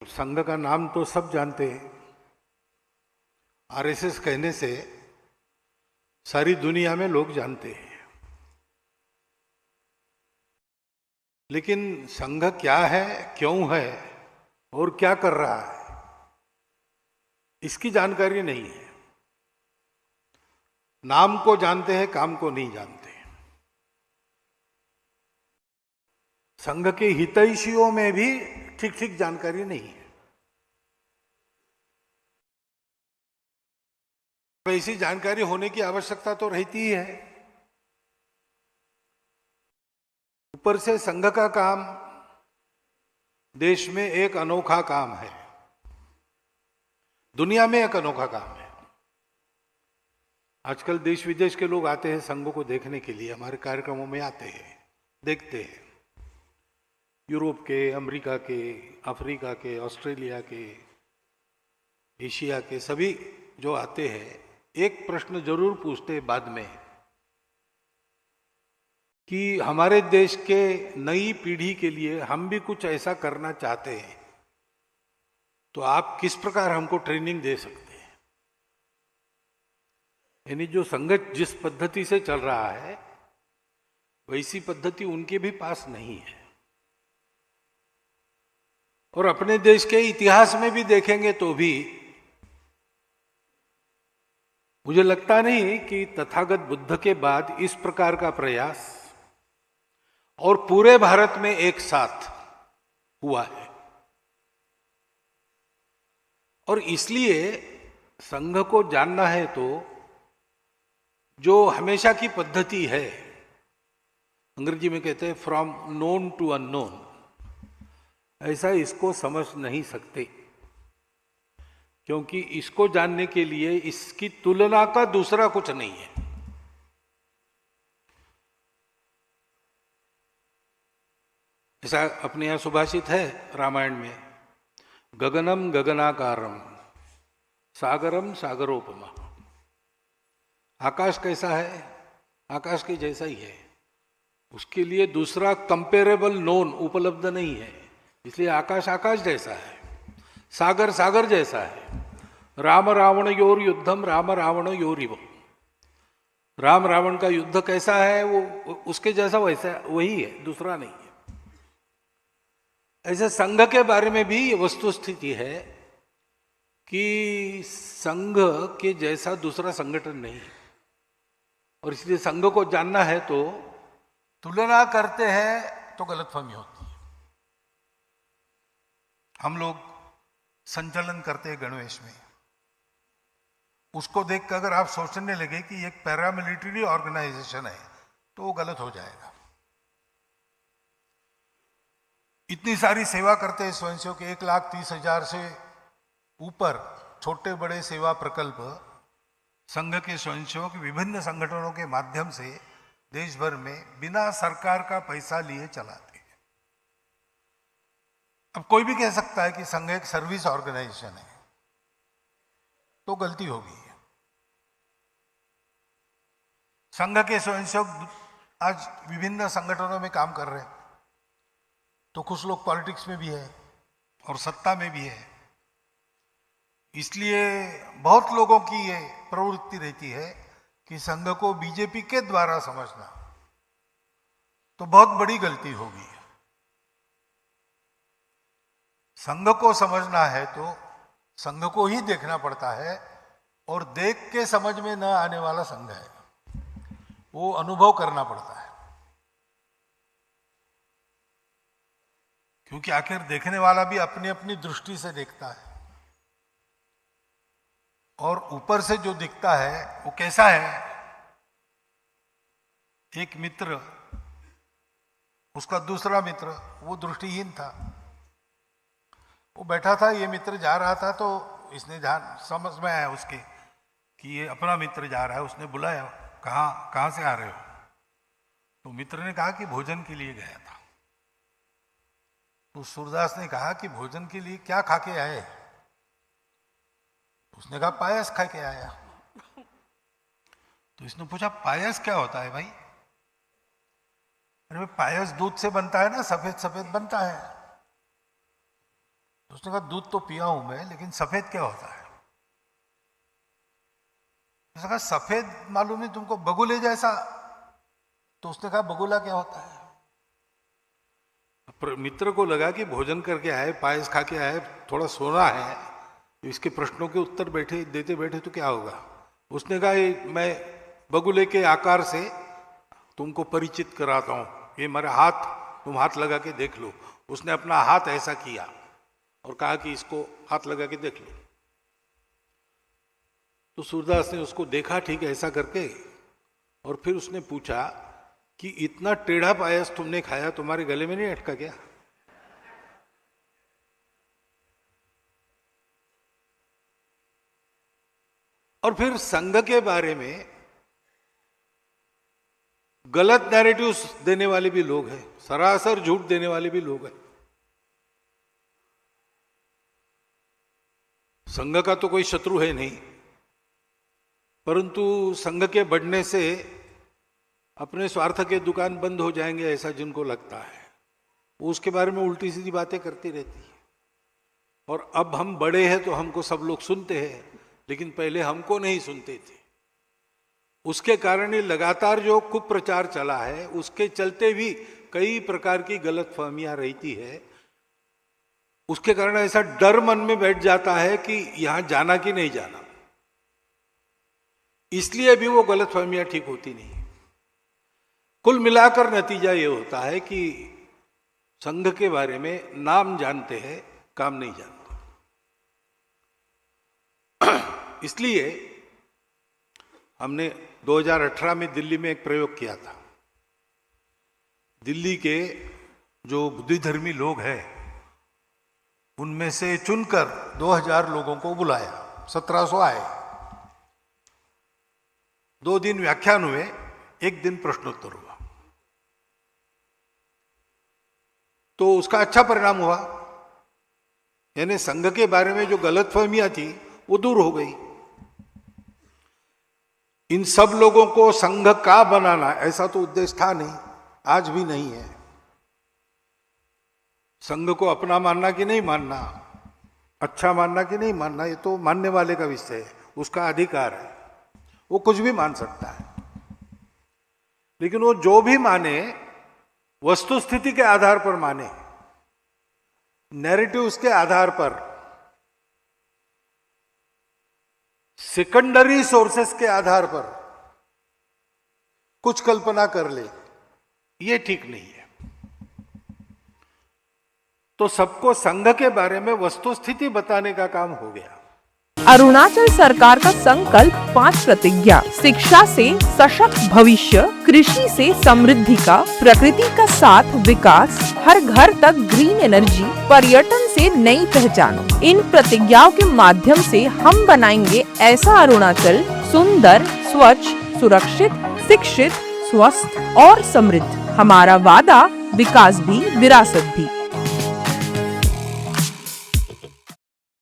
संघ का नाम तो सब जानते हैं। आरएसएस कहने से सारी दुनिया में लोग जानते हैं, लेकिन संघ क्या है, क्यों है और क्या कर रहा है, इसकी जानकारी नहीं है। नाम को जानते हैं, काम को नहीं जानते। संघ के हितैषियों में भी ठीक ठीक जानकारी नहीं है। ऐसी जानकारी होने की आवश्यकता तो रहती ही है। ऊपर से संघ का काम देश में एक अनोखा काम है, दुनिया में एक अनोखा काम है। आजकल देश विदेश के लोग आते हैं संघ को देखने के लिए, हमारे कार्यक्रमों में आते हैं, देखते हैं। यूरोप के, अमेरिका के, अफ्रीका के, ऑस्ट्रेलिया के, एशिया के सभी जो आते हैं एक प्रश्न जरूर पूछते हैं बाद में कि हमारे देश के नई पीढ़ी के लिए हम भी कुछ ऐसा करना चाहते हैं, तो आप किस प्रकार हमको ट्रेनिंग दे सकते हैं। यानी जो संघ जिस पद्धति से चल रहा है वैसी पद्धति उनके भी पास नहीं है। और अपने देश के इतिहास में भी देखेंगे तो भी मुझे लगता नहीं कि तथागत बुद्ध के बाद इस प्रकार का प्रयास और पूरे भारत में एक साथ हुआ है। और इसलिए संघ को जानना है तो जो हमेशा की पद्धति है, अंग्रेजी में कहते हैं फ्रॉम नोन टू अननोन, ऐसा इसको समझ नहीं सकते, क्योंकि इसको जानने के लिए इसकी तुलना का दूसरा कुछ नहीं है। ऐसा अपने यहां सुभाषित है रामायण में, गगनम गगनाकारम सागरम सागरोपमा। आकाश कैसा है, आकाश के जैसा ही है, उसके लिए दूसरा कंपेरेबल नोन उपलब्ध नहीं है, इसलिए आकाश आकाश जैसा है, सागर सागर जैसा है। राम रावण योर युद्धम राम रावण योरिव। राम रावण का युद्ध कैसा है वो उसके जैसा वैसा वही है, दूसरा नहीं है। ऐसे संघ के बारे में भी ये वस्तुस्थिति है कि संघ के जैसा दूसरा संगठन नहीं है। और इसलिए संघ को जानना है तो तुलना करते हैं तो गलतफहमी होती है। हम लोग संचलन करते हैं गणवेश में, उसको देखकर अगर आप सोचने लगे कि एक पैरामिलिट्री ऑर्गेनाइजेशन है तो वो गलत हो जाएगा। इतनी सारी सेवा करते हैं स्वयंसेवक के, 1,30,000 से ऊपर छोटे बड़े सेवा प्रकल्प संघ के स्वयंसेवक विभिन्न संगठनों के माध्यम से देश भर में बिना सरकार का पैसा लिए चलाते हैं। अब कोई भी कह सकता है कि संघ एक सर्विस ऑर्गेनाइजेशन है, तो गलती होगी। संघ के स्वयंसेवक आज विभिन्न संगठनों में काम कर रहे हैं, तो कुछ लोग पॉलिटिक्स में भी है और सत्ता में भी है, इसलिए बहुत लोगों की ये प्रवृत्ति रहती है कि संघ को बीजेपी के द्वारा समझना तो बहुत बड़ी गलती होगी। संघ को समझना है तो संघ को ही देखना पड़ता है, और देख के समझ में न आने वाला संघ है, वो अनुभव करना पड़ता है। क्योंकि आखिर देखने वाला भी अपनी अपनी दृष्टि से देखता है, और ऊपर से जो दिखता है वो कैसा है। एक मित्र, उसका दूसरा मित्र वो दृष्टिहीन था, वो बैठा था, ये मित्र जा रहा था, तो इसने ध्यान समझ में आया उसके कि ये अपना मित्र जा रहा है। उसने बुलाया, कहाँ से आ रहे हो? तो मित्र ने कहा कि भोजन के लिए गया था। तो सूरदास ने कहा कि भोजन के लिए क्या खा के आए? उसने कहा पायस खा के आया। तो इसने पूछा पायस क्या होता है भाई? अरे पायस दूध से बनता है ना, सफेद सफेद बनता है। उसने कहा दूध तो पिया हूं मैं, लेकिन सफेद क्या होता है? उसने कहा सफेद मालूम नहीं तुमको, बगुले जैसा। तो उसने कहा बगुला क्या होता है? मित्र को लगा कि भोजन करके आए, पायस खा के आए, थोड़ा सोना है, इसके प्रश्नों के उत्तर बैठे देते बैठे तो क्या होगा। उसने कहा मैं बगुले के आकार से तुमको परिचित कराता हूं, ये मेरा हाथ, तुम हाथ लगा के देख लो। उसने अपना हाथ ऐसा किया और कहा कि इसको हाथ लगा के देख लो। तो सूरदास ने उसको देखा ठीक ऐसा करके, और फिर उसने पूछा कि इतना टेढ़ा पायस तुमने खाया, तुम्हारे गले में नहीं अटका क्या? और फिर संघ के बारे में गलत नैरेटिव्स देने वाले भी लोग हैं, सरासर झूठ देने वाले भी लोग हैं। संघ का तो कोई शत्रु है नहीं, परंतु संघ के बढ़ने से अपने स्वार्थ के दुकान बंद हो जाएंगे ऐसा जिनको लगता है, वो उसके बारे में उल्टी सीधी बातें करती रहती है। और अब हम बड़े हैं तो हमको सब लोग सुनते हैं, लेकिन पहले हमको नहीं सुनते थे। उसके कारण ही लगातार जो कुप्रचार चला है, उसके चलते भी कई प्रकार की गलतफहमियां रहती है। उसके कारण ऐसा डर मन में बैठ जाता है कि यहां जाना कि नहीं जाना, इसलिए भी वो गलतफहमियां ठीक होती नहीं। कुल मिलाकर नतीजा ये होता है कि संघ के बारे में नाम जानते हैं, काम नहीं जानते। इसलिए हमने 2018 में दिल्ली में एक प्रयोग किया था। दिल्ली के जो बुद्धिधर्मी लोग हैं उनमें से चुनकर 2000 लोगों को बुलाया, 1700 आए। 2 दिन व्याख्यान हुए, 1 दिन प्रश्नोत्तर हुआ। तो उसका अच्छा परिणाम हुआ, यानी संघ के बारे में जो गलतफहमियां थी वो दूर हो गई। इन सब लोगों को संघ का बनाना ऐसा तो उद्देश्य था नहीं, आज भी नहीं है। संघ को अपना मानना कि नहीं मानना, अच्छा मानना कि नहीं मानना, ये तो मानने वाले का विषय है, उसका अधिकार है, वो कुछ भी मान सकता है। लेकिन वो जो भी माने वस्तु स्थिति के आधार पर माने, नैरेटिव्स के आधार पर, सेकेंडरी सोर्सेस के आधार पर कुछ कल्पना कर ले, ये ठीक नहीं है। तो सबको संघ के बारे में वस्तुस्थिति बताने का काम हो गया। अरुणाचल सरकार का संकल्प 5 प्रतिज्ञा: शिक्षा से सशक्त भविष्य, कृषि से समृद्धि का, प्रकृति का साथ विकास, हर घर तक ग्रीन एनर्जी, पर्यटन से नई पहचान। इन प्रतिज्ञाओं के माध्यम से हम बनाएंगे ऐसा अरुणाचल सुंदर, स्वच्छ, सुरक्षित, शिक्षित, स्वस्थ और समृद्ध। हमारा वादा, विकास भी विरासत भी।